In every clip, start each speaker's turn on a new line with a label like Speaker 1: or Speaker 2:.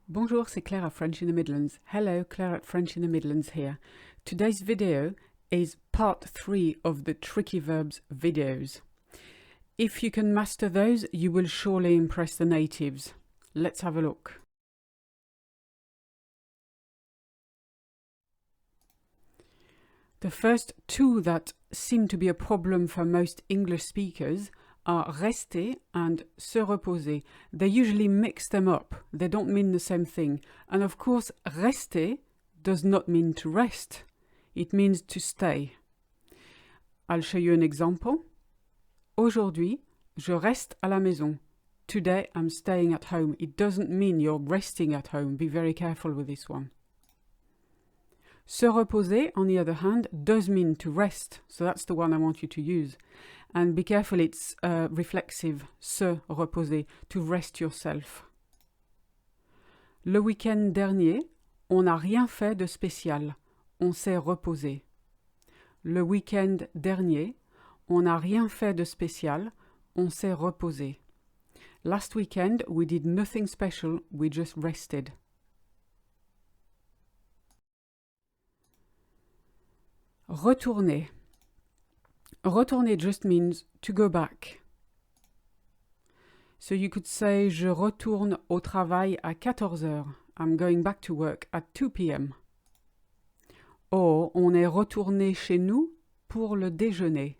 Speaker 1: Bonjour, c'est Claire at French in the Midlands. Hello, Claire at French in the Midlands here. Today's video is part 3 of the Tricky Verbs videos. If you can master those, you will surely impress the natives. Let's have a look. The first two that seem to be a problem for most English speakers are rester and se reposer. They usually mix them up. They don't mean the same thing. And of course, rester does not mean to rest. It means to stay. I'll show you an example. Aujourd'hui, je reste à la maison. Today, I'm staying at home. It doesn't mean you're resting at home. Be very careful with this one. Se reposer, on the other hand, does mean to rest. So that's the one I want you to use. And be careful, it's reflexive, se reposer, to rest yourself. Le week-end dernier, on n'a rien fait de spécial. On s'est reposé. Le week-end dernier, on n'a rien fait de spécial. On s'est reposé. Last weekend, we did nothing special. We just rested. Retourner. Retourner just means to go back. So you could say, je retourne au travail à 14 heures. I'm going back to work at 2 p.m. Or, on est retourné chez nous pour le déjeuner.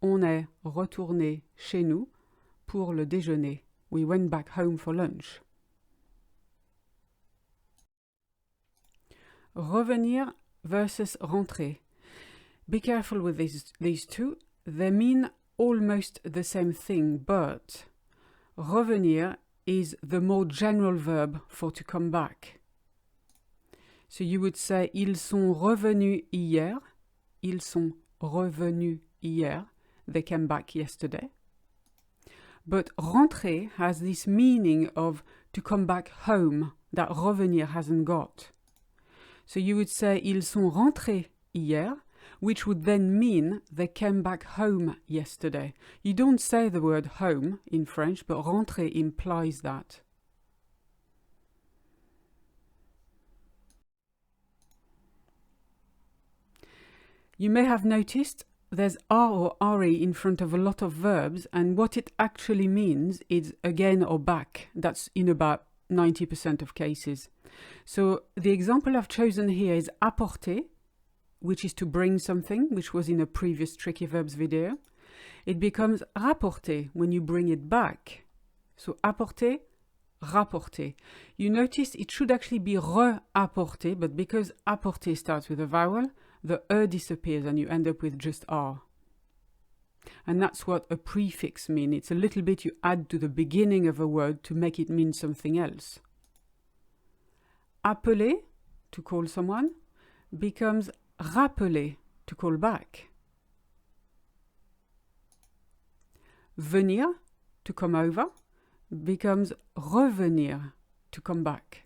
Speaker 1: On est retourné chez nous pour le déjeuner. We went back home for lunch. Revenir versus rentrer. Be careful with these two. They mean almost the same thing, but revenir is the more general verb for to come back. So you would say, ils sont revenus hier. Ils sont revenus hier. They came back yesterday. But rentrer has this meaning of to come back home that revenir hasn't got. So you would say, ils sont rentrés hier, which would then mean they came back home yesterday. You don't say the word home in French, but rentrer implies that. You may have noticed there's R or RE in front of a lot of verbs, and what it actually means is again or back. That's in about 90% of cases. So the example I've chosen here is apporter, which is to bring something, which was in a previous Tricky Verbs video. It becomes rapporter when you bring it back. So apporter, rapporter. You notice it should actually be re-apporter, but because apporter starts with a vowel, the E disappears and you end up with just R. And that's what a prefix means. It's a little bit you add to the beginning of a word to make it mean something else. Appeler, to call someone, becomes rappeler, to call back. Venir, to come over, becomes revenir, to come back.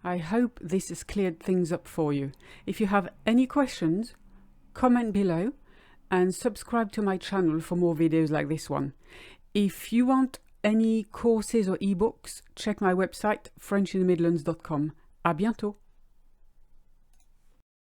Speaker 1: I hope this has cleared things up for you. If you have any questions, comment below and subscribe to my channel for more videos like this one. If you want any courses or ebooks, check my website frenchinthemidlands.com. À bientôt!